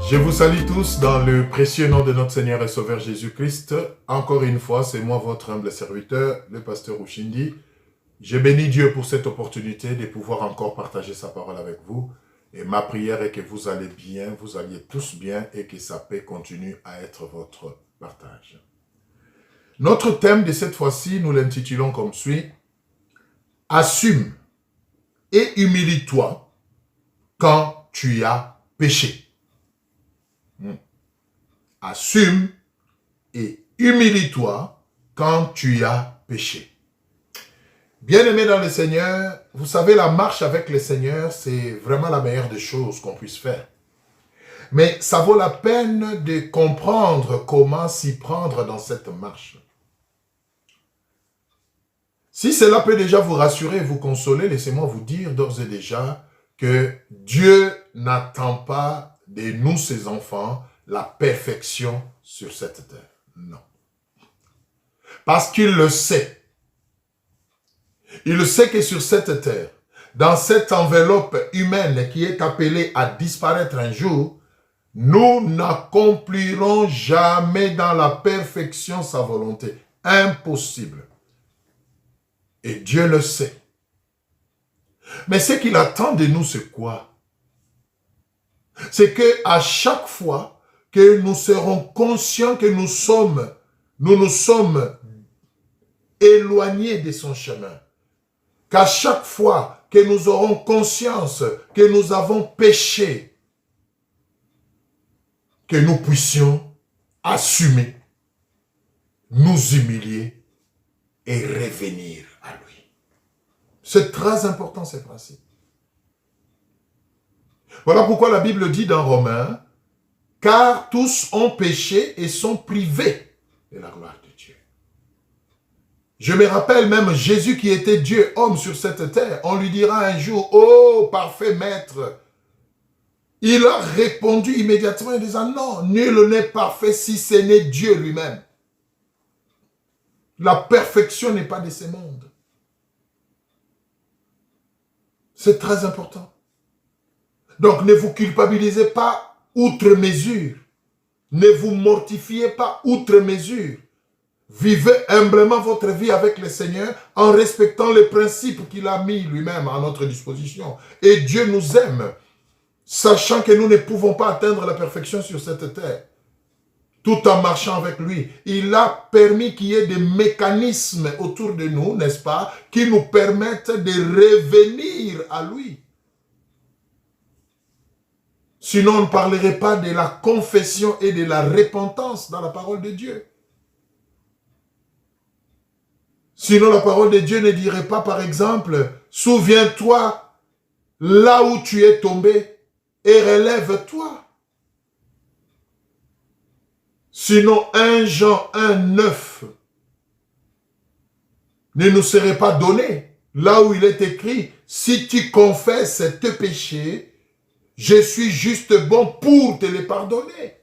Je vous salue tous dans le précieux nom de notre Seigneur et Sauveur Jésus-Christ. Encore une fois, c'est moi votre humble serviteur, le pasteur Ushindi. Je bénis Dieu pour cette opportunité de pouvoir encore partager sa parole avec vous. Et ma prière est que vous allez bien, vous alliez tous bien et que sa paix continue à être votre partage. Notre thème de cette fois-ci, nous l'intitulons comme suit. Assume et humilie-toi quand tu as péché. Assume et humilie-toi quand tu as péché. Bien-aimés dans le Seigneur, vous savez, la marche avec le Seigneur, c'est vraiment la meilleure des choses qu'on puisse faire. Mais ça vaut la peine de comprendre comment s'y prendre dans cette marche. Si cela peut déjà vous rassurer et vous consoler, laissez-moi vous dire d'ores et déjà que Dieu n'attend pas de nous, ses enfants, la perfection sur cette terre. Non. Parce qu'il le sait. Il sait que sur cette terre, dans cette enveloppe humaine qui est appelée à disparaître un jour, nous n'accomplirons jamais dans la perfection sa volonté. Impossible. Et Dieu le sait. Mais ce qu'il attend de nous, c'est quoi? C'est qu'à chaque fois que nous serons conscients que nous nous sommes éloignés de son chemin. Qu'à chaque fois que nous aurons conscience que nous avons péché, que nous puissions assumer, nous humilier et revenir à lui. C'est très important ces principes. Voilà pourquoi la Bible dit dans Romains, car tous ont péché et sont privés de la gloire de Dieu. Je me rappelle même Jésus qui était Dieu, homme sur cette terre. On lui dira un jour, « Oh, parfait maître !» Il a répondu immédiatement en disant, « Non, nul n'est parfait si ce n'est Dieu lui-même. » La perfection n'est pas de ce monde. C'est très important. Donc ne vous culpabilisez pas outre mesure. Ne vous mortifiez pas outre mesure. Vivez humblement votre vie avec le Seigneur en respectant les principes qu'il a mis lui-même à notre disposition. Et Dieu nous aime, sachant que nous ne pouvons pas atteindre la perfection sur cette terre. Tout en marchant avec lui, il a permis qu'il y ait des mécanismes autour de nous, n'est-ce pas, qui nous permettent de revenir à lui. Sinon, on ne parlerait pas de la confession et de la repentance dans la parole de Dieu. Sinon, la parole de Dieu ne dirait pas, par exemple, « Souviens-toi là où tu es tombé et relève-toi. » Sinon, 1 Jean 1,9 ne nous serait pas donné. Là où il est écrit, « Si tu confesses tes péchés, je suis juste bon pour te les pardonner.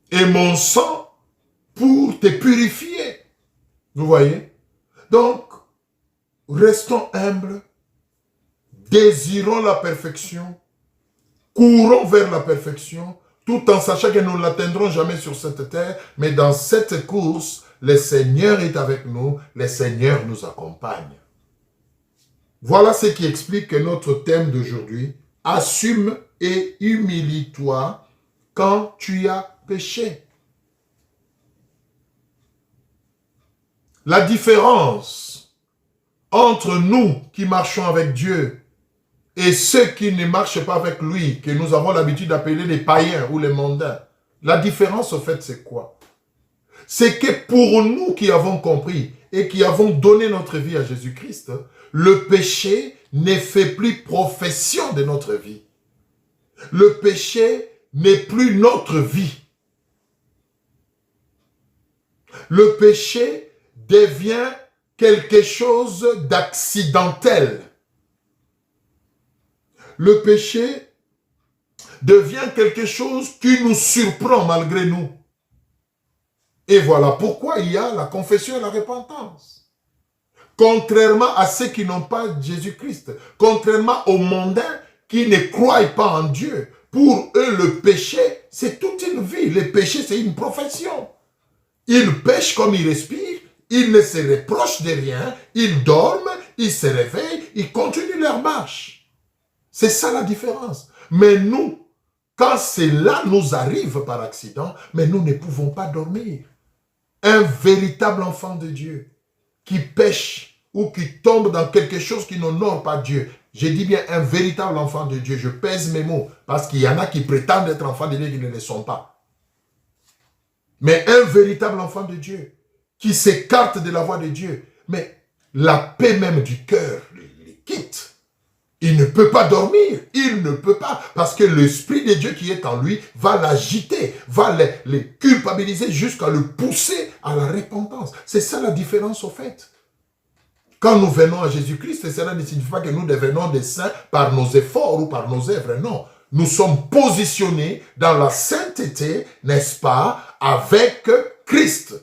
Et mon sang pour te purifier. » Vous voyez? Donc, restons humbles, désirons la perfection, courons vers la perfection, tout en sachant que nous ne l'atteindrons jamais sur cette terre, mais dans cette course, le Seigneur est avec nous, le Seigneur nous accompagne. Voilà ce qui explique notre thème d'aujourd'hui. Assume et humilie-toi quand tu as péché. La différence entre nous qui marchons avec Dieu et ceux qui ne marchent pas avec lui, que nous avons l'habitude d'appeler les païens ou les mondains, la différence au fait c'est quoi? C'est que pour nous qui avons compris et qui avons donné notre vie à Jésus-Christ, le péché ne fait plus profession de notre vie. Le péché n'est plus notre vie. Le péché devient quelque chose d'accidentel. Le péché devient quelque chose qui nous surprend malgré nous. Et voilà pourquoi il y a la confession et la repentance. Contrairement à ceux qui n'ont pas Jésus-Christ, contrairement aux mondains qui ne croient pas en Dieu, pour eux, le péché, c'est toute une vie. Le péché, c'est une profession. Ils pêchent comme ils respirent, ils ne se reprochent de rien, ils dorment, ils se réveillent, ils continuent leur marche. C'est ça la différence. Mais nous, quand cela nous arrive par accident, mais nous ne pouvons pas dormir. Un véritable enfant de Dieu qui pêche ou qui tombe dans quelque chose qui n'honore pas Dieu. Je dis bien un véritable enfant de Dieu. Je pèse mes mots parce qu'il y en a qui prétendent être enfants de Dieu qui ne le sont pas. Mais un véritable enfant de Dieu qui s'écarte de la voie de Dieu, mais la paix même du cœur le quitte. Il ne peut pas dormir, il ne peut pas, parce que l'Esprit de Dieu qui est en lui va l'agiter, va les culpabiliser jusqu'à le pousser à la repentance. C'est ça la différence au fait. Quand nous venons à Jésus-Christ, cela ne signifie pas que nous devenons des saints par nos efforts ou par nos œuvres, non. Nous sommes positionnés dans la sainteté, n'est-ce pas, avec Christ.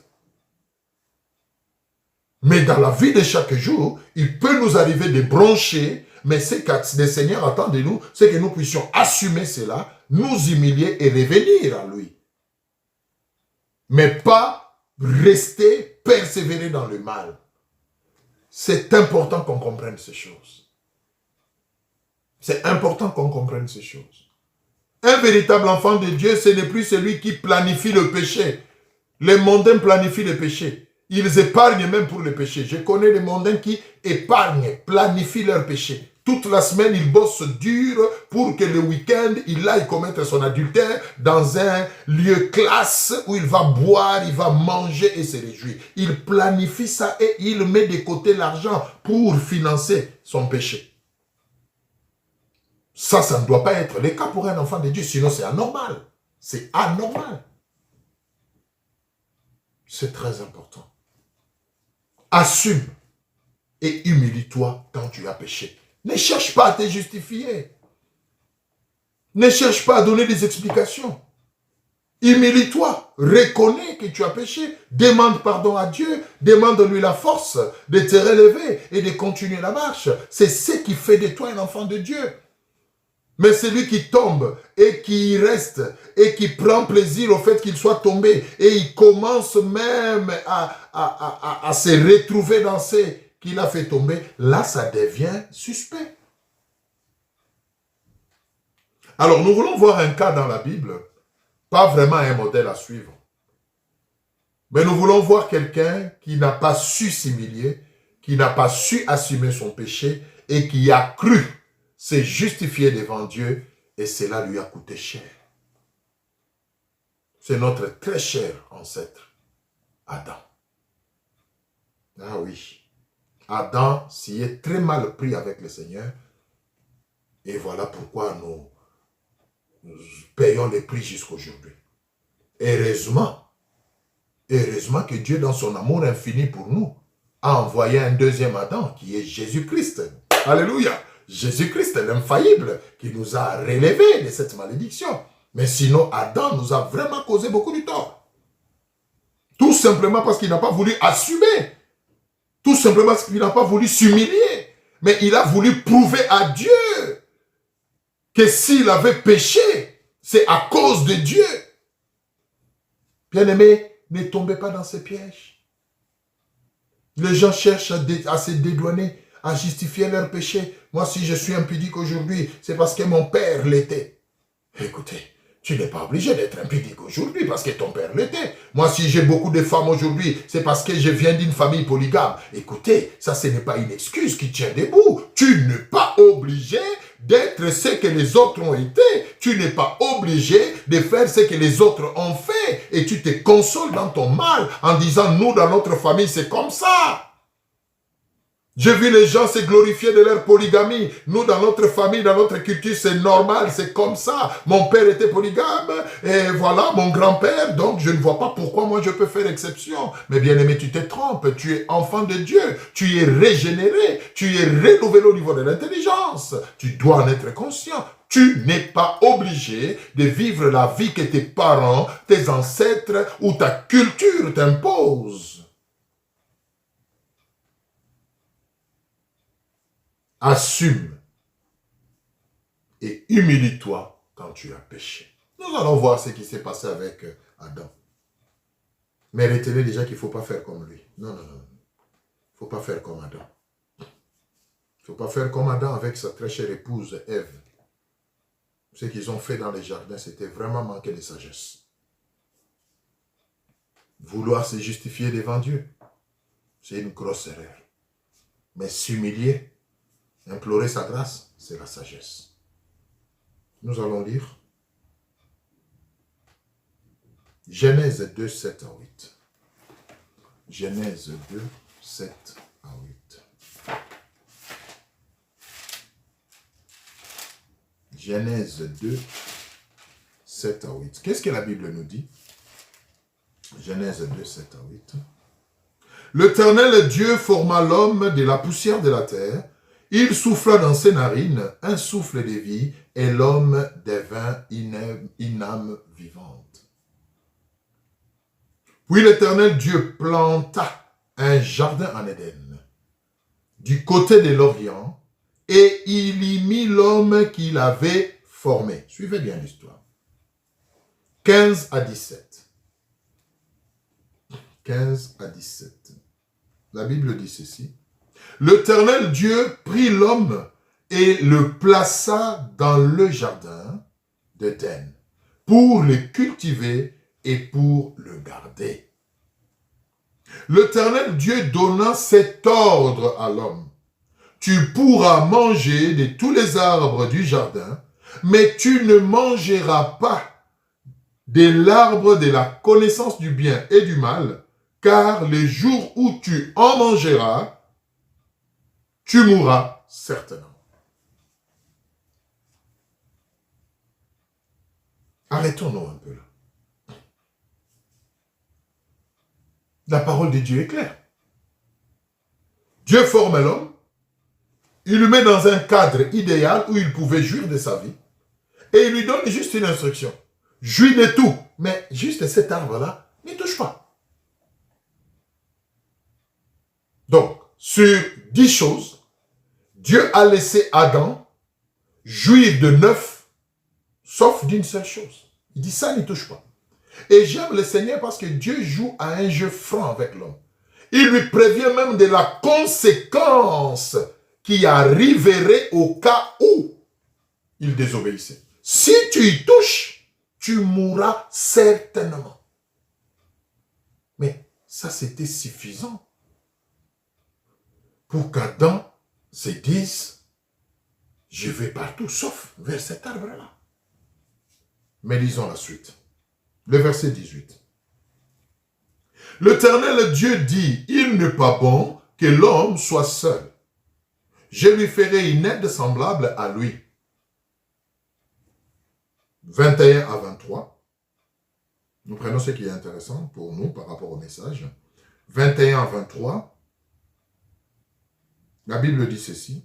Mais dans la vie de chaque jour, il peut nous arriver de broncher, mais ce que le Seigneur attend de nous, c'est que nous puissions assumer cela, nous humilier et revenir à lui. Mais pas rester persévérer dans le mal. C'est important qu'on comprenne ces choses. C'est important qu'on comprenne ces choses. Un véritable enfant de Dieu, ce n'est plus celui qui planifie le péché. Les mondains planifient le péché. Ils épargnent même pour le péché. Je connais des mondains qui épargnent, planifient leur péché. Toute la semaine, ils bossent dur pour que le week-end, il aille commettre son adultère dans un lieu classe où il va boire, il va manger et se réjouir. Il planifie ça et il met de côté l'argent pour financer son péché. Ça ne doit pas être le cas pour un enfant de Dieu, sinon c'est anormal. C'est anormal. C'est très important. Assume et humilie-toi quand tu as péché. Ne cherche pas à te justifier. Ne cherche pas à donner des explications. Humilie-toi, reconnais que tu as péché, demande pardon à Dieu, demande-lui la force de te relever et de continuer la marche. C'est ce qui fait de toi un enfant de Dieu. Mais celui qui tombe et qui reste et qui prend plaisir au fait qu'il soit tombé et il commence même à se retrouver dans ce qu'il a fait tomber, là ça devient suspect. Alors nous voulons voir un cas dans la Bible, pas vraiment un modèle à suivre. Mais nous voulons voir quelqu'un qui n'a pas su s'humilier, qui n'a pas su assumer son péché et qui a cru se justifier devant Dieu et cela lui a coûté cher. C'est notre très cher ancêtre, Adam. Ah oui, Adam s'y est très mal pris avec le Seigneur et voilà pourquoi nous payons les prix jusqu'aujourd'hui. Heureusement que Dieu, dans son amour infini pour nous, a envoyé un deuxième Adam qui est Jésus-Christ. Alléluia! Jésus-Christ est l'infaillible qui nous a relevés de cette malédiction. Mais sinon, Adam nous a vraiment causé beaucoup de tort. Tout simplement parce qu'il n'a pas voulu assumer. Tout simplement parce qu'il n'a pas voulu s'humilier. Mais il a voulu prouver à Dieu que s'il avait péché, c'est à cause de Dieu. Bien-aimés, ne tombez pas dans ces pièges. Les gens cherchent à se dédouaner, à justifier leur péché. Moi, si je suis impudique aujourd'hui, c'est parce que mon père l'était. Écoutez, tu n'es pas obligé d'être impudique aujourd'hui parce que ton père l'était. Moi, si j'ai beaucoup de femmes aujourd'hui, c'est parce que je viens d'une famille polygame. Écoutez, ça, ce n'est pas une excuse qui tient debout. Tu n'es pas obligé d'être ce que les autres ont été. Tu n'es pas obligé de faire ce que les autres ont fait. Et tu te consoles dans ton mal en disant, nous, dans notre famille, c'est comme ça. J'ai vu les gens se glorifier de leur polygamie. Nous, dans notre famille, dans notre culture, c'est normal, c'est comme ça. Mon père était polygame, et voilà, mon grand-père, donc je ne vois pas pourquoi moi je peux faire exception. Mais bien aimé, tu te trompes, tu es enfant de Dieu, tu es régénéré, tu es renouvelé au niveau de l'intelligence. Tu dois en être conscient. Tu n'es pas obligé de vivre la vie que tes parents, tes ancêtres ou ta culture t'imposent. Assume et humilie-toi quand tu as péché. Nous allons voir ce qui s'est passé avec Adam. Mais retenez déjà qu'il ne faut pas faire comme lui. Non, non, non. Il ne faut pas faire comme Adam. Il ne faut pas faire comme Adam avec sa très chère épouse, Ève. Ce qu'ils ont fait dans les jardins, c'était vraiment manquer de sagesse. Vouloir se justifier devant Dieu, c'est une grosse erreur. Mais s'humilier, implorer sa grâce, c'est la sagesse. Nous allons lire Genèse 2, 7 à 8. Genèse 2, 7 à 8. Genèse 2, 7 à 8. Qu'est-ce que la Bible nous dit? Genèse 2, 7 à 8. L'Éternel Dieu forma l'homme de la poussière de la terre. Il souffla dans ses narines un souffle de vie, et l'homme devint une âme vivante. Puis l'Éternel Dieu planta un jardin en Éden, du côté de l'Orient, et il y mit l'homme qu'il avait formé. Suivez bien l'histoire. 15 à 17. 15 à 17. La Bible dit ceci. L'Éternel Dieu prit l'homme et le plaça dans le jardin d'Éden pour le cultiver et pour le garder. L'Éternel Dieu donna cet ordre à l'homme. Tu pourras manger de tous les arbres du jardin, mais tu ne mangeras pas de l'arbre de la connaissance du bien et du mal, car le jour où tu en mangeras, tu mourras certainement. Arrêtons-nous un peu là. La parole de Dieu est claire. Dieu forme l'homme, il le met dans un cadre idéal où il pouvait jouir de sa vie, et il lui donne juste une instruction. Jouis de tout, mais juste cet arbre-là, n'y touche pas. Donc, sur 10 choses, Dieu a laissé Adam jouir de 9, sauf d'une seule chose. Il dit ça, n'y touche pas. Et j'aime le Seigneur parce que Dieu joue à un jeu franc avec l'homme. Il lui prévient même de la conséquence qui arriverait au cas où il désobéissait. Si tu y touches, tu mourras certainement. Mais ça, c'était suffisant pour qu'Adam se dise, je vais partout sauf vers cet arbre-là. Mais lisons la suite. Le verset 18. L'Éternel Dieu dit, il n'est pas bon que l'homme soit seul. Je lui ferai une aide semblable à lui. 21 à 23. Nous prenons ce qui est intéressant pour nous par rapport au message. 21 à 23. La Bible dit ceci.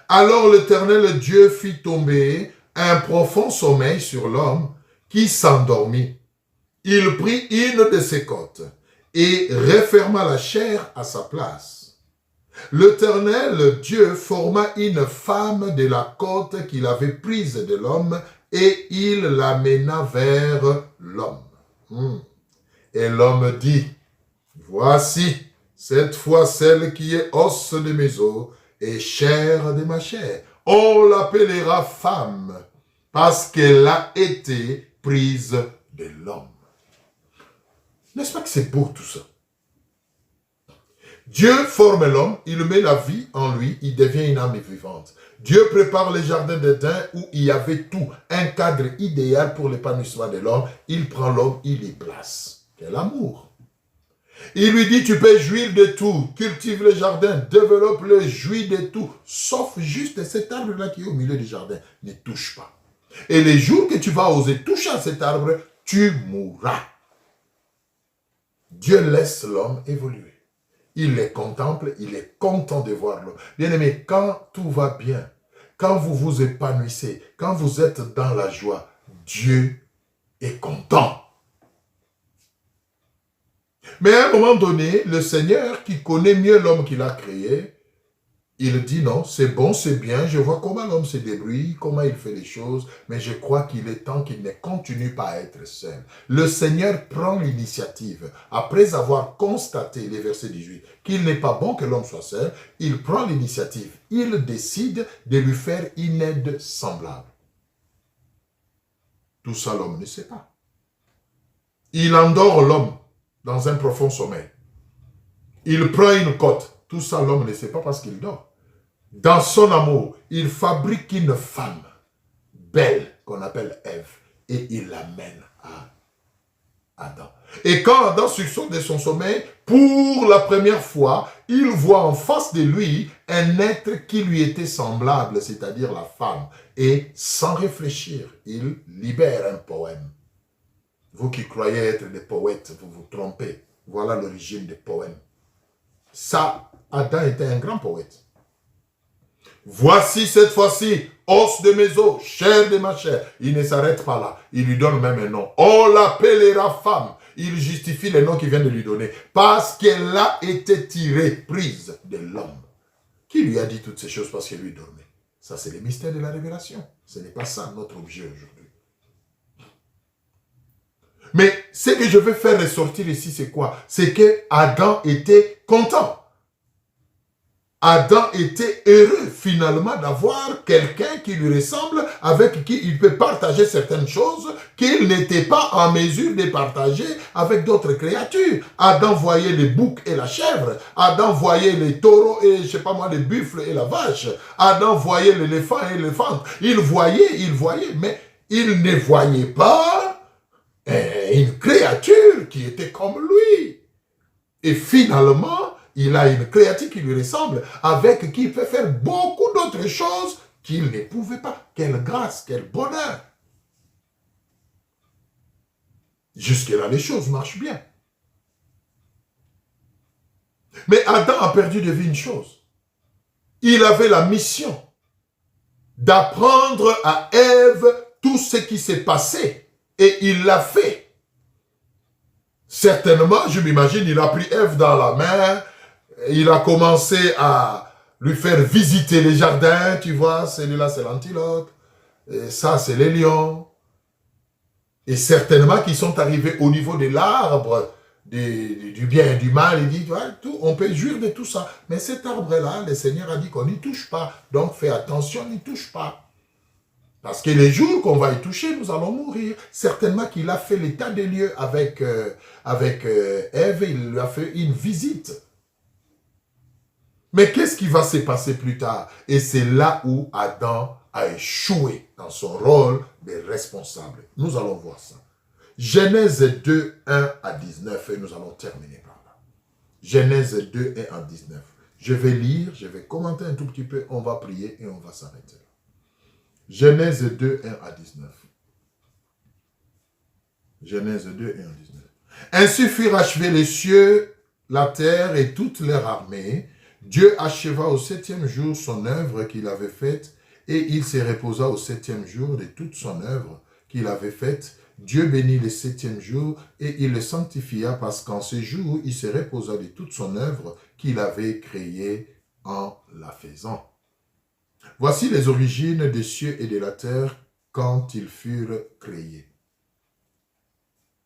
Alors l'Éternel Dieu fit tomber un profond sommeil sur l'homme qui s'endormit. Il prit une de ses côtes et referma la chair à sa place. L'Éternel Dieu forma une femme de la côte qu'il avait prise de l'homme et il l'amena vers l'homme. Et l'homme dit, voici cette fois celle qui est os de mes os et chair de ma chair. On l'appellera femme parce qu'elle a été prise de l'homme. N'est-ce pas que c'est beau tout ça? Dieu forme l'homme, il met la vie en lui, il devient une âme vivante. Dieu prépare le jardin d'Éden où il y avait tout, un cadre idéal pour l'épanouissement de l'homme. Il prend l'homme, il y place. Quel amour! Il lui dit, tu peux jouir de tout, cultive le jardin, développe-le, jouis de tout, sauf juste cet arbre-là qui est au milieu du jardin. Ne touche pas. Et les jours que tu vas oser toucher à cet arbre, tu mourras. Dieu laisse l'homme évoluer. Il les contemple, il est content de voir l'homme. Bien aimé, quand tout va bien, quand vous vous épanouissez, quand vous êtes dans la joie, Dieu est content. Mais à un moment donné, le Seigneur, qui connaît mieux l'homme qu'il a créé, il dit non, c'est bon, c'est bien, je vois comment l'homme se débrouille, comment il fait les choses, mais je crois qu'il est temps qu'il ne continue pas à être seul. Le Seigneur prend l'initiative, après avoir constaté, les versets 18, qu'il n'est pas bon que l'homme soit seul, il prend l'initiative, il décide de lui faire une aide semblable. Tout ça, l'homme ne sait pas. Il endort l'homme dans un profond sommeil. Il prend une côte. Tout ça, l'homme ne sait pas parce qu'il dort. Dans son amour, il fabrique une femme belle qu'on appelle Ève et il l'amène à Adam. Et quand Adam sursaute de son sommeil, pour la première fois, il voit en face de lui un être qui lui était semblable, c'est-à-dire la femme. Et sans réfléchir, il libère un poème. Vous qui croyez être des poètes, vous vous trompez. Voilà l'origine des poèmes. Ça, Adam était un grand poète. Voici cette fois-ci, os de mes os, chair de ma chair. Il ne s'arrête pas là. Il lui donne même un nom. On l'appellera femme. Il justifie le nom qu'il vient de lui donner. Parce qu'elle a été tirée, prise de l'homme. Qui lui a dit toutes ces choses parce qu'elle lui dormait? Ça, c'est le mystère de la révélation. Ce n'est pas ça notre objet aujourd'hui. Mais ce que je veux faire ressortir ici, c'est quoi? C'est que Adam était content. Adam était heureux finalement d'avoir quelqu'un qui lui ressemble, avec qui il peut partager certaines choses qu'il n'était pas en mesure de partager avec d'autres créatures. Adam voyait les boucs et la chèvre. Adam voyait les taureaux et, je sais pas moi, les buffles et la vache. Adam voyait l'éléphant et l'éléphante. Il voyait, mais il ne voyait pas une créature qui était comme lui. Et finalement, il a une créature qui lui ressemble, avec qui il peut faire beaucoup d'autres choses qu'il ne pouvait pas. Quelle grâce, quel bonheur. Jusque-là, les choses marchent bien. Mais Adam a perdu de vue une chose. Il avait la mission d'apprendre à Ève tout ce qui s'est passé. Et il l'a fait. Certainement, je m'imagine, il a pris Ève dans la main. Il a commencé à lui faire visiter les jardins, tu vois, celui-là c'est l'antilope, et ça c'est les lions. Et certainement qu'ils sont arrivés au niveau de l'arbre, du bien et du mal, il dit, ouais, tout, on peut jouir de tout ça. Mais cet arbre-là, le Seigneur a dit qu'on n'y touche pas, donc fais attention, n'y touche pas. Parce que les jours qu'on va y toucher, nous allons mourir. Certainement qu'il a fait l'état des lieux avec Ève, il lui a fait une visite. Mais qu'est-ce qui va se passer plus tard? Et c'est là où Adam a échoué dans son rôle de responsable. Nous allons voir ça. Genèse 2, 1 à 19, et nous allons terminer par là. Genèse 2, 1 à 19. Je vais lire, je vais commenter un tout petit peu, on va prier et on va s'arrêter là. Genèse 2, 1 à 19. Genèse 2, 1 à 19. Ainsi furent achevés les cieux, la terre et toute leur armée. Dieu acheva au 7e jour son œuvre qu'il avait faite, et il se reposa au 7e jour de toute son œuvre qu'il avait faite. Dieu bénit le 7e jour, et il le sanctifia, parce qu'en ce jour, il se reposa de toute son œuvre qu'il avait créée en la faisant. Voici les origines des cieux et de la terre quand ils furent créés.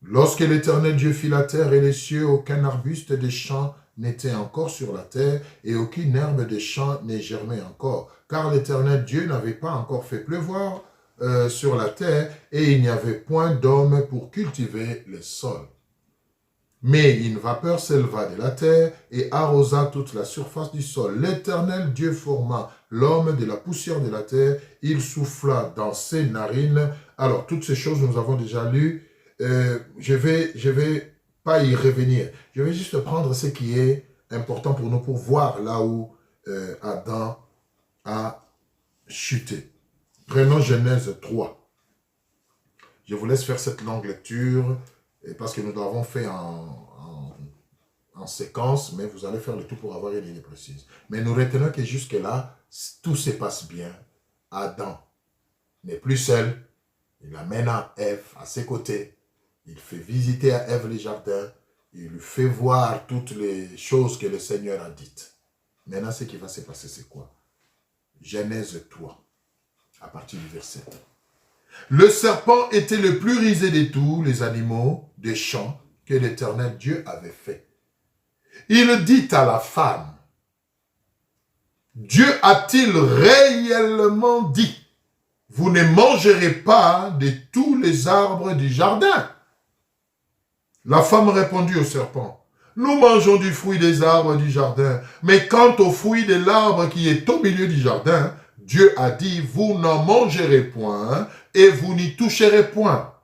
Lorsque l'Éternel Dieu fit la terre et les cieux, aucun arbuste des champs n'était encore sur la terre, et aucune herbe des champs ne germait encore, car l'Éternel Dieu n'avait pas encore fait pleuvoir sur la terre, et il n'y avait point d'homme pour cultiver le sol. Mais une vapeur s'éleva de la terre et arrosa toute la surface du sol. L'Éternel Dieu forma l'homme de la poussière de la terre, il souffla dans ses narines. Alors, toutes ces choses, nous avons déjà lues. Je vais pas y revenir. Je vais juste prendre ce qui est important pour nous, pour voir là où Adam a chuté. Prenons Genèse 3. Je vous laisse faire cette longue lecture, parce que nous l'avons fait en séquence, mais vous allez faire le tout pour avoir une idée précise. Mais nous retenons que jusque-là, tout se passe bien. Adam n'est plus seul. Il amène à Ève à ses côtés. Il fait visiter à Ève les jardins. Il lui fait voir toutes les choses que le Seigneur a dites. Maintenant, ce qui va se passer, c'est quoi? Genèse 3, à partir du verset 1. Le serpent était le plus rusé de tous les animaux des champs que l'Éternel Dieu avait fait. Il dit à la femme, Dieu a-t-il réellement dit, vous ne mangerez pas de tous les arbres du jardin? La femme répondit au serpent, nous mangeons du fruit des arbres du jardin, mais quant au fruit de l'arbre qui est au milieu du jardin, Dieu a dit, vous n'en mangerez point et vous n'y toucherez point,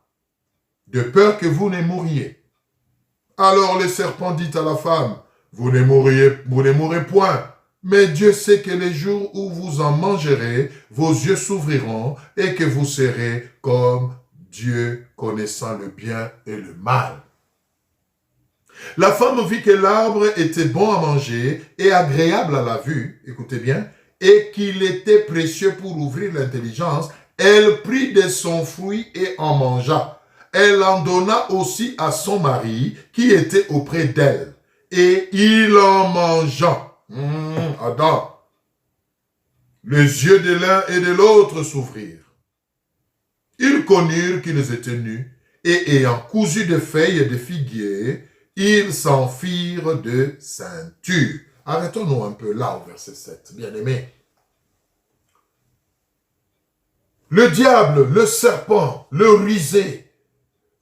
de peur que vous ne mouriez. Alors le serpent dit à la femme, vous ne mourrez point, mais Dieu sait que les jours où vous en mangerez, vos yeux s'ouvriront et que vous serez comme Dieu, connaissant le bien et le mal. La femme vit que l'arbre était bon à manger et agréable à la vue, écoutez bien, et qu'il était précieux pour ouvrir l'intelligence. Elle prit de son fruit et en mangea. Elle en donna aussi à son mari qui était auprès d'elle. Et il en mangea. Adam. Les yeux de l'un et de l'autre s'ouvrirent. Ils connurent qu'ils étaient nus et ayant cousu de feuilles de figuier, ils s'en firent de ceinture. Arrêtons-nous un peu là au verset 7, bien-aimés. Le diable, le serpent, le rusé,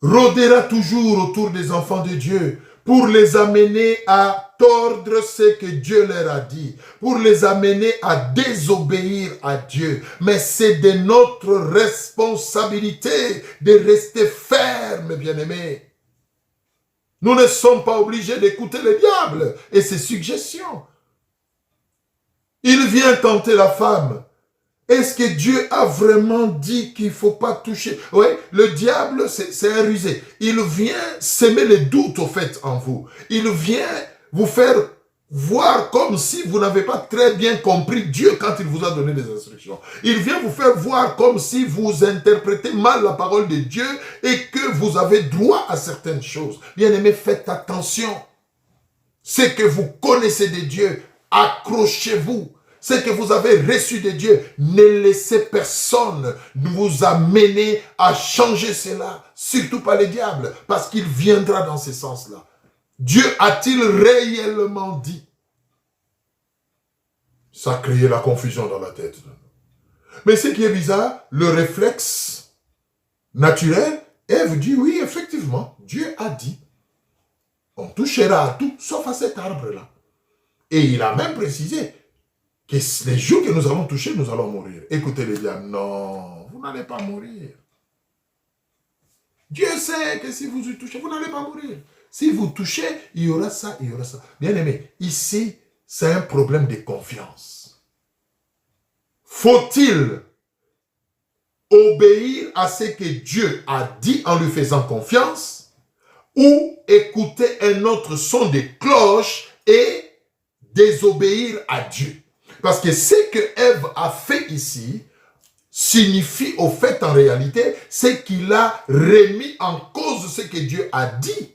rôdera toujours autour des enfants de Dieu pour les amener à tordre ce que Dieu leur a dit, pour les amener à désobéir à Dieu. Mais c'est de notre responsabilité de rester fermes, bien-aimés. Nous ne sommes pas obligés d'écouter le diable et ses suggestions. Il vient tenter la femme. Est-ce que Dieu a vraiment dit qu'il ne faut pas toucher? Oui, le diable, c'est un rusé. Il vient semer les doutes, au fait, en vous. Il vient vous faire voir comme si vous n'avez pas très bien compris Dieu quand il vous a donné des instructions. Il vient vous faire voir comme si vous interprétez mal la parole de Dieu et que vous avez droit à certaines choses. Bien-aimés, faites attention. Ce que vous connaissez de Dieu, accrochez-vous. Ce que vous avez reçu de Dieu, ne laissez personne vous amener à changer cela. Surtout pas le diable, parce qu'il viendra dans ce sens-là. Dieu a-t-il réellement dit? Ça a créé la confusion dans la tête. Mais ce qui est bizarre, le réflexe naturel, Ève dit oui, effectivement, Dieu a dit. On touchera à tout, sauf à cet arbre-là. Et il a même précisé que les jours que nous allons toucher, nous allons mourir. Écoutez les diables, non, vous n'allez pas mourir. Dieu sait que si vous y touchez, vous n'allez pas mourir. Si vous touchez, il y aura ça, il y aura ça. Bien aimé, ici, c'est un problème de confiance. Faut-il obéir à ce que Dieu a dit en lui faisant confiance ou écouter un autre son de cloche et désobéir à Dieu? Parce que ce que Ève a fait ici signifie au fait en réalité, c'est qu'il a remis en cause ce que Dieu a dit.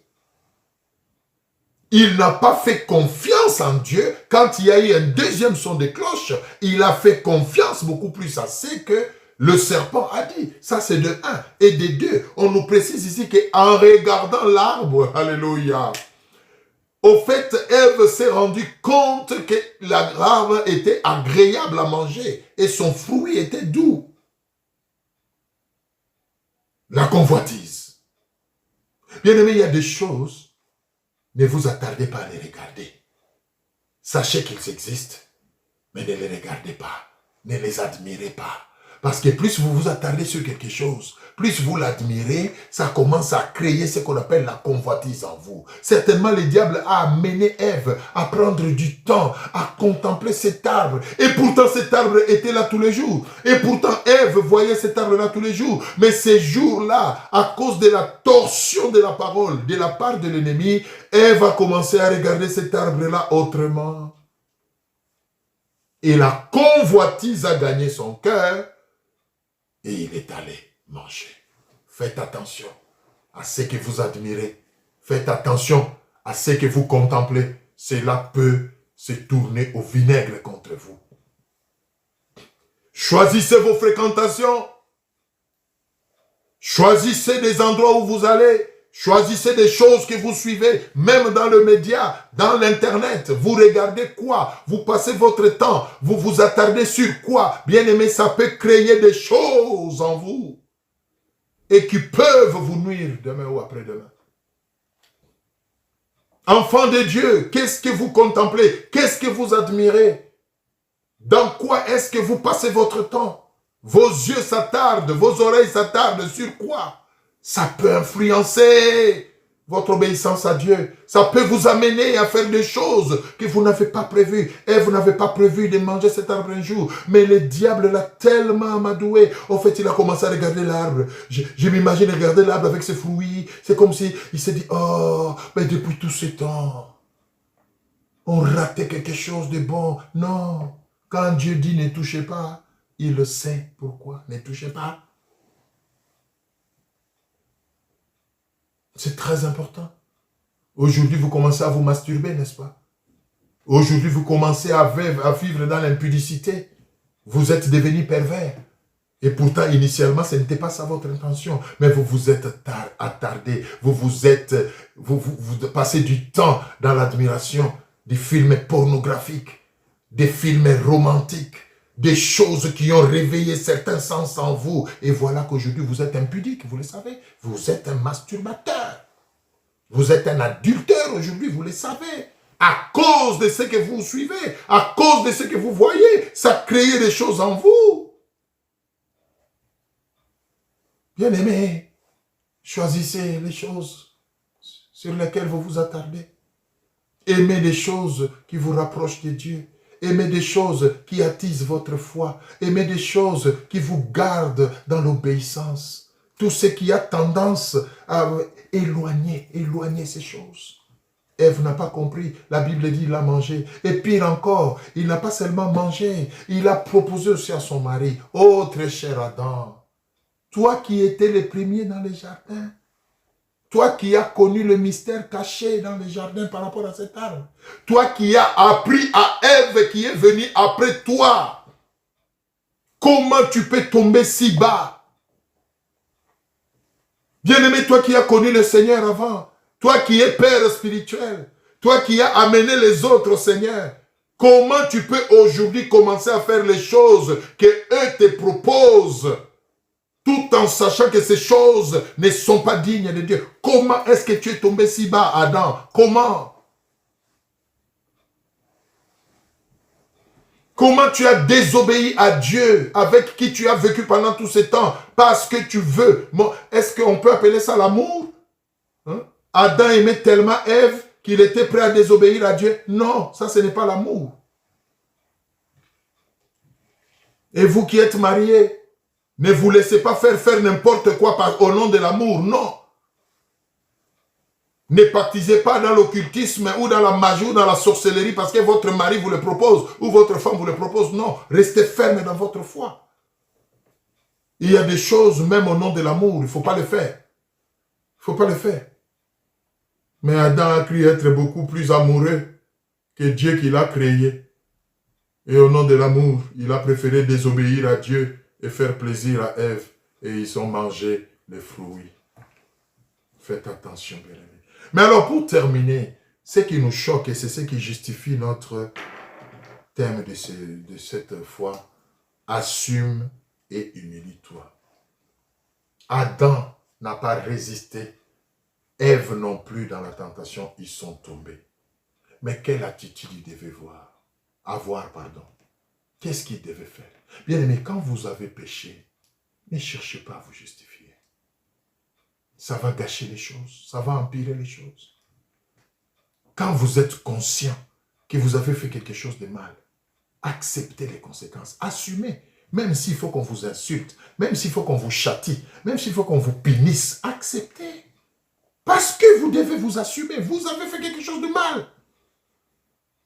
Il n'a pas fait confiance en Dieu. Quand il y a eu un deuxième son de cloche, il a fait confiance beaucoup plus à ce que le serpent a dit. Ça c'est de 1. Et de 2, on nous précise ici qu'en regardant l'arbre, alléluia, au fait, Ève s'est rendue compte que l'arbre était agréable à manger et son fruit était doux. La convoitise. Bien aimé, il y a des choses, ne vous attardez pas à les regarder. Sachez qu'ils existent, mais ne les regardez pas, ne les admirez pas. Parce que plus vous vous attardez sur quelque chose, plus vous l'admirez, ça commence à créer ce qu'on appelle la convoitise en vous. Certainement, le diable a amené Ève à prendre du temps, à contempler cet arbre. Et pourtant, cet arbre était là tous les jours. Et pourtant, Ève voyait cet arbre-là tous les jours. Mais ces jours-là, à cause de la torsion de la parole de la part de l'ennemi, Ève a commencé à regarder cet arbre-là autrement. Et la convoitise a gagné son cœur. Et il est allé manger. Faites attention à ce que vous admirez. Faites attention à ce que vous contemplez. Cela peut c'est tourner au vinaigre contre vous. Choisissez vos fréquentations. Choisissez des endroits où vous allez. Choisissez des choses que vous suivez, même dans le média, dans l'internet. Vous regardez quoi? Vous passez votre temps. Vous vous attardez sur quoi? Bien aimé, ça peut créer des choses en vous et qui peuvent vous nuire demain ou après-demain. Enfants de Dieu, qu'est-ce que vous contemplez? Qu'est-ce que vous admirez? Dans quoi est-ce que vous passez votre temps? Vos yeux s'attardent, vos oreilles s'attardent sur quoi? Ça peut influencer votre obéissance à Dieu. Ça peut vous amener à faire des choses que vous n'avez pas prévues. Et vous n'avez pas prévu de manger cet arbre un jour. Mais le diable l'a tellement amadoué. En fait, il a commencé à regarder l'arbre. Je m'imagine regarder l'arbre avec ses fruits. C'est comme si il s'est dit, oh, mais depuis tout ce temps, on ratait quelque chose de bon. Non. Quand Dieu dit ne touchez pas, il le sait pourquoi. Ne touchez pas. C'est très important. Aujourd'hui, vous commencez à vous masturber, n'est-ce pas? Aujourd'hui, vous commencez à vivre dans l'impudicité. Vous êtes devenu pervers. Et pourtant, initialement, ce n'était pas ça votre intention. Mais vous vous êtes attardé. Vous passez du temps dans l'admiration des films pornographiques, des films romantiques, des choses qui ont réveillé certains sens en vous. Et voilà qu'aujourd'hui, vous êtes impudique, vous le savez. Vous êtes un masturbateur. Vous êtes un adultère aujourd'hui, vous le savez. À cause de ce que vous suivez, à cause de ce que vous voyez, ça crée des choses en vous. Bien-aimés, choisissez les choses sur lesquelles vous vous attardez. Aimez des choses qui vous rapprochent de Dieu. Aimez des choses qui attisent votre foi. Aimez des choses qui vous gardent dans l'obéissance. Tout ce qui a tendance à éloigner ces choses. Ève n'a pas compris. La Bible dit qu'il a mangé. Et pire encore, il n'a pas seulement mangé, il a proposé aussi à son mari. Oh, très cher Adam, toi qui étais le premier dans les jardins, toi qui as connu le mystère caché dans les jardins par rapport à cet arbre, toi qui as appris à Ève qui est venue après toi, comment tu peux tomber si bas? Bien-aimé, toi qui as connu le Seigneur avant, toi qui es père spirituel, toi qui as amené les autres au Seigneur, comment tu peux aujourd'hui commencer à faire les choses que eux te proposent, tout en sachant que ces choses ne sont pas dignes de Dieu? Comment est-ce que tu es tombé si bas, Adam? Comment? Comment tu as désobéi à Dieu avec qui tu as vécu pendant tout ce temps parce que tu veux? Est-ce qu'on peut appeler ça l'amour? Hein? Adam aimait tellement Ève qu'il était prêt à désobéir à Dieu. Non, ça ce n'est pas l'amour. Et vous qui êtes mariés, ne vous laissez pas faire n'importe quoi au nom de l'amour. Non. Ne pactisez pas dans l'occultisme ou dans la magie ou dans la sorcellerie parce que votre mari vous le propose ou votre femme vous le propose. Non, restez ferme dans votre foi. Il y a des choses, même au nom de l'amour, il ne faut pas le faire. Il ne faut pas le faire. Mais Adam a cru être beaucoup plus amoureux que Dieu qui l'a créé. Et au nom de l'amour, il a préféré désobéir à Dieu et faire plaisir à Ève. Et ils ont mangé les fruits. Faites attention, bien aimés. Mais alors, pour terminer, ce qui nous choque, et c'est ce qui justifie notre thème de cette fois, assume et humilie-toi. Adam n'a pas résisté, Ève non plus dans la tentation, ils sont tombés. Mais quelle attitude il devait avoir. Qu'est-ce qu'il devait faire? Bien aimé, quand vous avez péché, ne cherchez pas à vous justifier. Ça va gâcher les choses, ça va empirer les choses. Quand vous êtes conscient que vous avez fait quelque chose de mal, acceptez les conséquences, assumez. Même s'il faut qu'on vous insulte, même s'il faut qu'on vous châtie, même s'il faut qu'on vous punisse, acceptez. Parce que vous devez vous assumer, vous avez fait quelque chose de mal.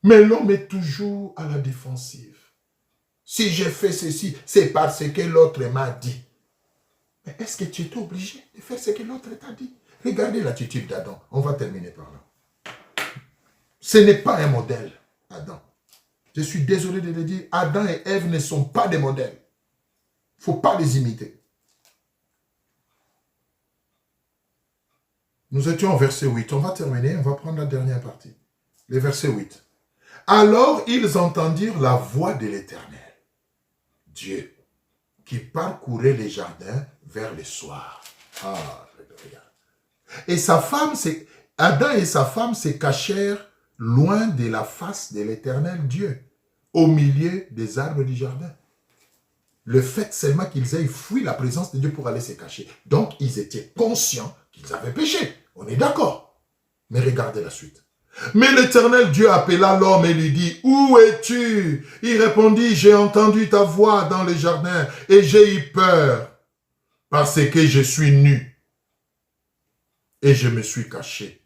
Mais l'homme est toujours à la défensive. Si j'ai fait ceci, c'est parce que l'autre m'a dit. Mais est-ce que tu es obligé de faire ce que l'autre t'a dit? Regardez l'attitude d'Adam. On va terminer par là. Ce n'est pas un modèle. Adam. Je suis désolé de le dire, Adam et Ève ne sont pas des modèles. Il ne faut pas les imiter. Nous étions au verset 8. On va terminer, on va prendre la dernière partie. Le verset 8. Alors ils entendirent la voix de l'Éternel, Dieu, qui parcourait les jardins vers le soir. Ah, regarde. Et sa femme, Adam et sa femme se cachèrent loin de la face de l'Éternel Dieu, au milieu des arbres du jardin. Le fait seulement qu'ils aient fui la présence de Dieu pour aller se cacher. Donc, ils étaient conscients qu'ils avaient péché. On est d'accord. Mais regardez la suite. Mais l'Éternel Dieu appela l'homme et lui dit, « Où es-tu » Il répondit, « J'ai entendu ta voix dans le jardin et j'ai eu peur parce que je suis nu et je me suis caché. »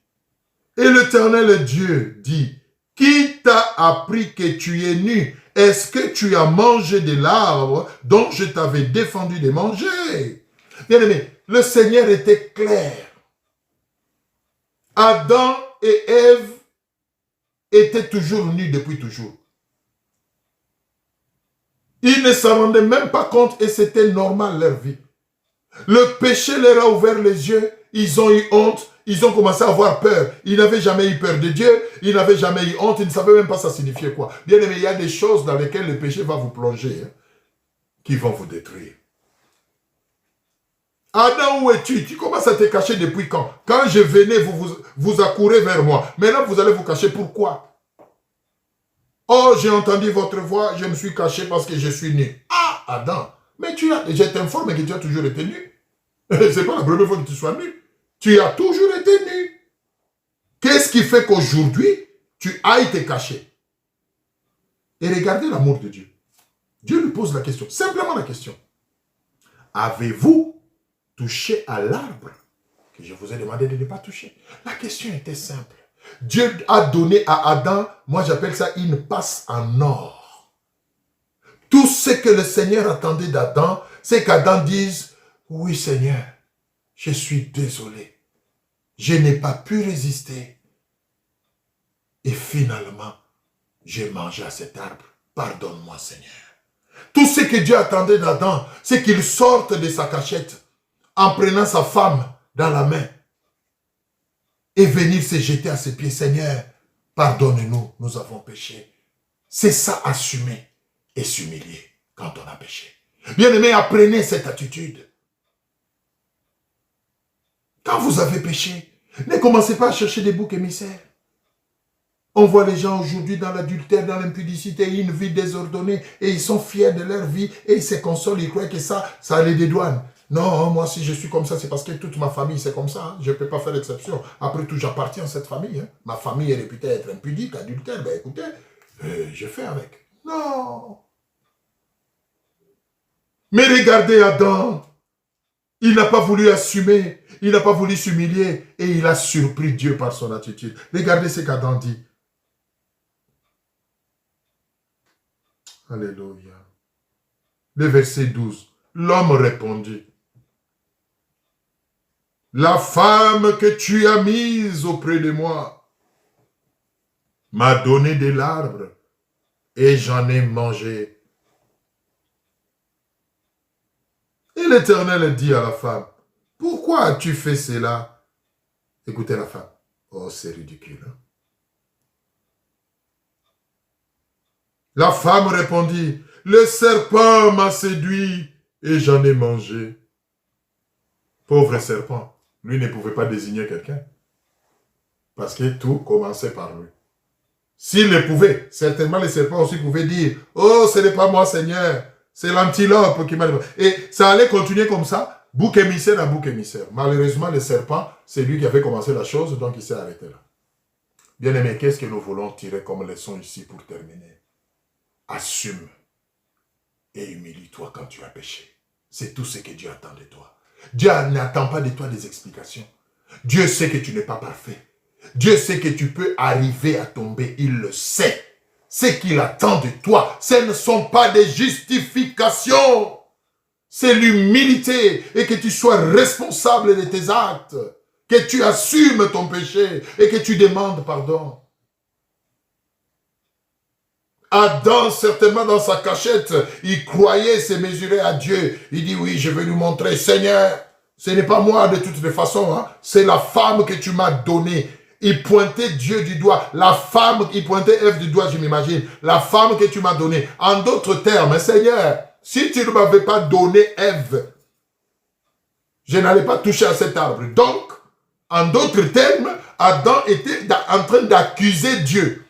Et l'Éternel Dieu dit, « Qui t'a appris que tu es nu? Est-ce que tu as mangé de l'arbre dont je t'avais défendu de manger? » Bien-aimé, le Seigneur était clair. Adam et Ève étaient toujours nus depuis toujours. Ils ne s'en rendaient même pas compte et c'était normal leur vie. Le péché leur a ouvert les yeux, ils ont eu honte, ils ont commencé à avoir peur. Ils n'avaient jamais eu peur de Dieu, ils n'avaient jamais eu honte, ils ne savaient même pas ça signifiait quoi. Bien aimé, il y a des choses dans lesquelles le péché va vous plonger, qui vont vous détruire. Adam, où es-tu? Tu commences à te cacher depuis quand? Quand je venais, vous accourez vers moi. Maintenant, vous allez vous cacher. Pourquoi? Oh, j'ai entendu votre voix, je me suis caché parce que je suis nu. Ah, Adam, mais je t'informe que tu as toujours été nu. C'est pas la première fois que tu sois nu. Tu as toujours été nu. Qu'est-ce qui fait qu'aujourd'hui, tu ailles te cacher? Et regardez l'amour de Dieu. Dieu lui pose la question, simplement la question. Avez-vous touché à l'arbre que je vous ai demandé de ne pas toucher? La question était simple. Dieu a donné à Adam, moi j'appelle ça une passe en or. Tout ce que le Seigneur attendait d'Adam, c'est qu'Adam dise, oui Seigneur, je suis désolé. Je n'ai pas pu résister. Et finalement, j'ai mangé à cet arbre. Pardonne-moi Seigneur. Tout ce que Dieu attendait d'Adam, c'est qu'il sorte de sa cachette en prenant sa femme dans la main et venir se jeter à ses pieds. Seigneur, pardonne-nous, nous avons péché. C'est ça, assumer et s'humilier quand on a péché. Bien-aimés, apprenez cette attitude. Quand vous avez péché, ne commencez pas à chercher des boucs émissaires. On voit les gens aujourd'hui dans l'adultère, dans l'impudicité, une vie désordonnée, et ils sont fiers de leur vie, et ils se consolent, ils croient que ça les dédouane. Non, moi si je suis comme ça, c'est parce que toute ma famille c'est comme ça. Hein. Je ne peux pas faire exception. Après tout, j'appartiens à cette famille. Hein. Ma famille est réputée être impudique, adultère. Ben écoutez, je fais avec. Non. Mais regardez Adam. Il n'a pas voulu assumer. Il n'a pas voulu s'humilier. Et il a surpris Dieu par son attitude. Regardez ce qu'Adam dit. Alléluia. Le verset 12. L'homme répondit. La femme que tu as mise auprès de moi m'a donné de l'arbre et j'en ai mangé. Et l'Éternel dit à la femme, pourquoi as-tu fait cela? Écoutez la femme. Oh, c'est ridicule. Hein? La femme répondit, le serpent m'a séduit et j'en ai mangé. Pauvre serpent. Lui ne pouvait pas désigner quelqu'un. Parce que tout commençait par lui. S'il le pouvait, certainement les serpents aussi pouvaient dire, oh, ce n'est pas moi Seigneur, c'est l'antilope qui m'a... Et ça allait continuer comme ça, bouc émissaire à bouc émissaire. Malheureusement, le serpent, c'est lui qui avait commencé la chose, donc il s'est arrêté là. Bien aimé, qu'est-ce que nous voulons tirer comme leçon ici pour terminer? Assume et humilie-toi quand tu as péché. C'est tout ce que Dieu attend de toi. Dieu n'attend pas de toi des explications. Dieu sait que tu n'es pas parfait. Dieu sait que tu peux arriver à tomber. Il le sait. Ce qu'il attend de toi, ce ne sont pas des justifications. C'est l'humilité et que tu sois responsable de tes actes. Que tu assumes ton péché et que tu demandes pardon. Adam, certainement dans sa cachette, il croyait se mesurer à Dieu. Il dit, oui, je vais lui montrer, Seigneur, ce n'est pas moi de toutes les façons, hein, c'est la femme que tu m'as donnée. Il pointait Dieu du doigt. La femme, il pointait Ève du doigt, je m'imagine. La femme que tu m'as donnée. En d'autres termes, Seigneur, si tu ne m'avais pas donné Ève, je n'allais pas toucher à cet arbre. Donc, en d'autres termes, Adam était en train d'accuser Dieu.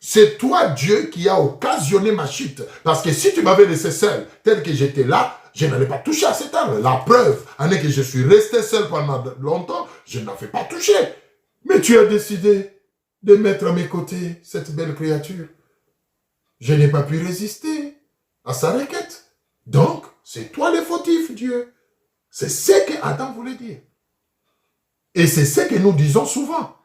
C'est toi, Dieu, qui a occasionné ma chute. Parce que si tu m'avais laissé seul, tel que j'étais là, je n'allais pas toucher à cet arbre. La preuve en est que je suis resté seul pendant longtemps, je n'avais pas touché. Mais tu as décidé de mettre à mes côtés cette belle créature. Je n'ai pas pu résister à sa requête. Donc, c'est toi le fautif, Dieu. C'est ce que Adam voulait dire. Et c'est ce que nous disons souvent.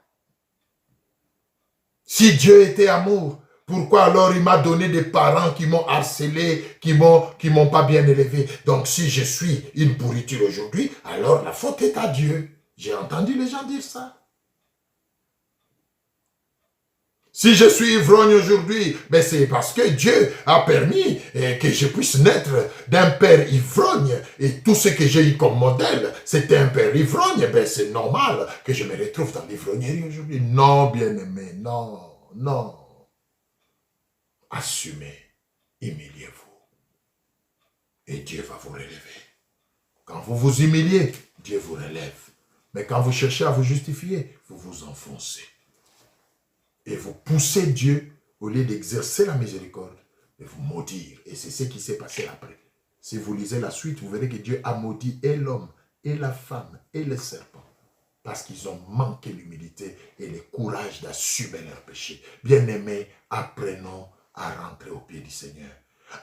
Si Dieu était amour, pourquoi alors il m'a donné des parents qui m'ont harcelé, qui m'ont pas bien élevé? Donc si je suis une pourriture aujourd'hui, alors la faute est à Dieu. J'ai entendu les gens dire ça. Si je suis ivrogne aujourd'hui, ben c'est parce que Dieu a permis que je puisse naître d'un père ivrogne. Et tout ce que j'ai eu comme modèle, c'était un père ivrogne. Ben c'est normal que je me retrouve dans l'ivrognerie aujourd'hui. Non, bien-aimé, non, non. Assumez, humiliez-vous. Et Dieu va vous relever. Quand vous vous humiliez, Dieu vous relève. Mais quand vous cherchez à vous justifier, vous vous enfoncez. Et vous poussez Dieu, au lieu d'exercer la miséricorde, et vous maudire. Et c'est ce qui s'est passé après. Si vous lisez la suite, vous verrez que Dieu a maudit et l'homme, et la femme, et le serpent. Parce qu'ils ont manqué l'humilité et le courage d'assumer leurs péchés. Bien-aimés, apprenons à rentrer au pied du Seigneur.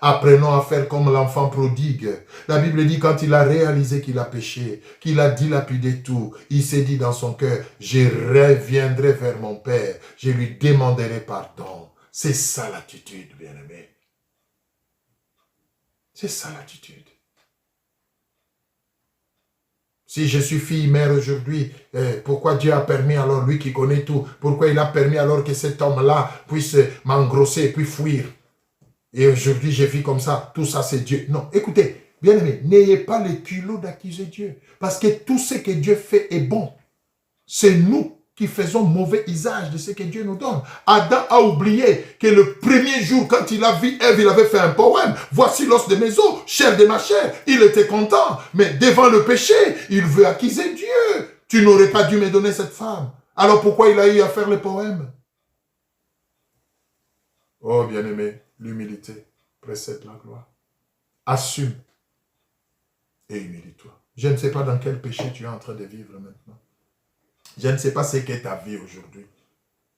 Apprenons à faire comme l'enfant prodigue. La Bible dit quand il a réalisé qu'il a péché, qu'il a dilapidé tout, il s'est dit dans son cœur, je reviendrai vers mon Père, je lui demanderai pardon. C'est ça l'attitude, bien-aimé. C'est ça l'attitude. Si je suis fille, mère aujourd'hui, pourquoi Dieu a permis alors, lui qui connaît tout, pourquoi il a permis alors que cet homme-là puisse m'engrosser et puis fuir? Et aujourd'hui, je vis comme ça. Tout ça, c'est Dieu. Non, écoutez, bien-aimés, n'ayez pas le culot d'accuser Dieu. Parce que tout ce que Dieu fait est bon. C'est nous qui faisons mauvais usage de ce que Dieu nous donne. Adam a oublié que le premier jour, quand il a vu Ève, il avait fait un poème. Voici l'os de mes os, chair de ma chair. Il était content. Mais devant le péché, il veut accuser Dieu. Tu n'aurais pas dû me donner cette femme. Alors pourquoi il a eu à faire le poème? Oh, bien-aimé, l'humilité précède la gloire. Assume et humilie-toi. Je ne sais pas dans quel péché tu es en train de vivre maintenant. Je ne sais pas ce qu'est ta vie aujourd'hui.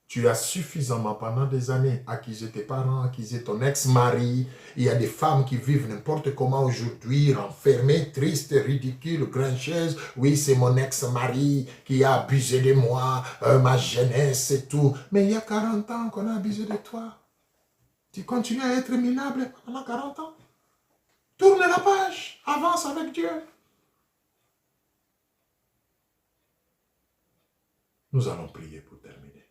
Tu as suffisamment pendant des années accusé tes parents, accusé ton ex-mari. Il y a des femmes qui vivent n'importe comment aujourd'hui, renfermées, tristes, ridicules, grincheuses. Oui, c'est mon ex-mari qui a abusé de moi, ma jeunesse et tout. Mais il y a 40 ans qu'on a abusé de toi. Tu continues à être minable pendant 40 ans. Tourne la page, avance avec Dieu. Nous allons prier pour terminer.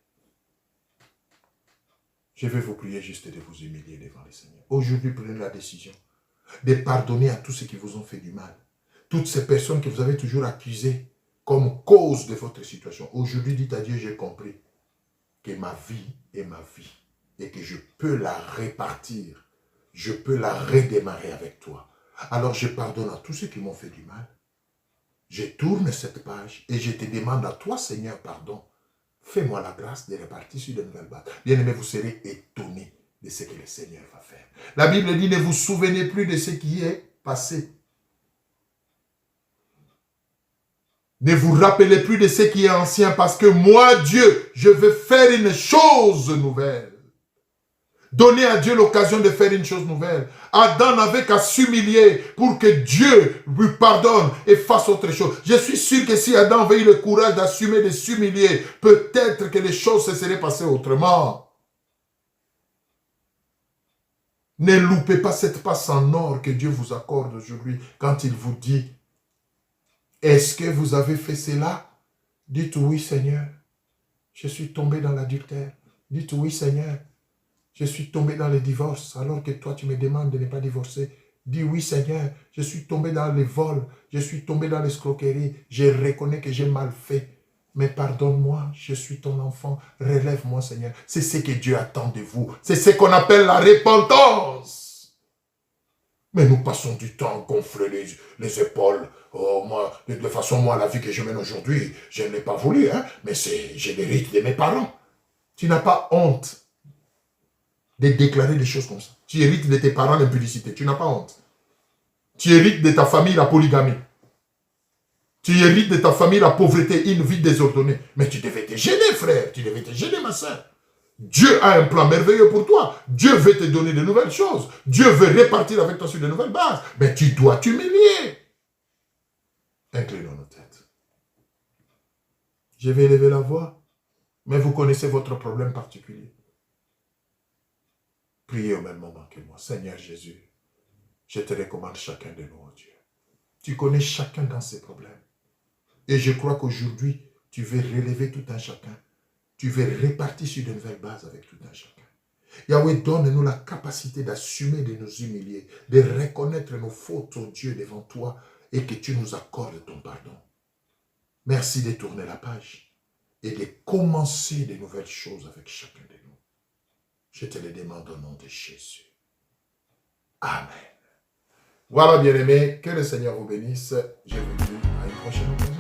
Je vais vous prier juste de vous humilier devant le Seigneur. Aujourd'hui, prenez la décision de pardonner à tous ceux qui vous ont fait du mal. Toutes ces personnes que vous avez toujours accusées comme cause de votre situation. Aujourd'hui, dites à Dieu, j'ai compris que ma vie est ma vie et que je peux la répartir. Je peux la redémarrer avec toi. Alors, je pardonne à tous ceux qui m'ont fait du mal. Je tourne cette page et je te demande à toi, Seigneur, pardon. Fais-moi la grâce de repartir sur de nouvelles bases. Bien-aimés, vous serez étonnés de ce que le Seigneur va faire. La Bible dit, ne vous souvenez plus de ce qui est passé. Ne vous rappelez plus de ce qui est ancien, parce que moi, Dieu, je veux faire une chose nouvelle. Donnez à Dieu l'occasion de faire une chose nouvelle. Adam n'avait qu'à s'humilier pour que Dieu lui pardonne et fasse autre chose. Je suis sûr que si Adam avait eu le courage d'assumer, de s'humilier, peut-être que les choses se seraient passées autrement. Ne loupez pas cette passe en or que Dieu vous accorde aujourd'hui quand il vous dit, est-ce que vous avez fait cela? Dites oui, Seigneur. Je suis tombé dans l'adultère. Dites oui, Seigneur. Je suis tombé dans le divorce alors que toi, tu me demandes de ne pas divorcer. Dis oui, Seigneur, je suis tombé dans les vols, je suis tombé dans l'escroquerie, je reconnais que j'ai mal fait. Mais pardonne-moi, je suis ton enfant, relève-moi, Seigneur. C'est ce que Dieu attend de vous. C'est ce qu'on appelle la repentance. Mais nous passons du temps à gonfler les épaules. Oh, moi, de toute façon, moi, la vie que je mène aujourd'hui, je ne l'ai pas voulu, hein, mais j'ai l'hérite de mes parents. Tu n'as pas honte de déclarer des choses comme ça. Tu hérites de tes parents l'impudicité. Tu n'as pas honte. Tu hérites de ta famille la polygamie. Tu hérites de ta famille la pauvreté, une vie désordonnée. Mais tu devais te gêner, frère. Tu devais te gêner, ma soeur. Dieu a un plan merveilleux pour toi. Dieu veut te donner de nouvelles choses. Dieu veut repartir avec toi sur de nouvelles bases. Mais tu dois t'humilier. Inclinons nos têtes. Je vais élever la voix. Mais vous connaissez votre problème particulier. Priez au même moment que moi. Seigneur Jésus, je te recommande chacun de nous, oh Dieu. Tu connais chacun dans ses problèmes. Et je crois qu'aujourd'hui, tu veux relever tout un chacun. Tu veux repartir sur de nouvelles bases avec tout un chacun. Yahweh, donne-nous la capacité d'assumer, de nous humilier, de reconnaître nos fautes, oh Dieu, devant toi, et que tu nous accordes ton pardon. Merci de tourner la page et de commencer de nouvelles choses avec chacun de nous. Je te le demande au nom de Jésus. Amen. Voilà, bien-aimés, que le Seigneur vous bénisse. Je vous dis à une prochaine occasion.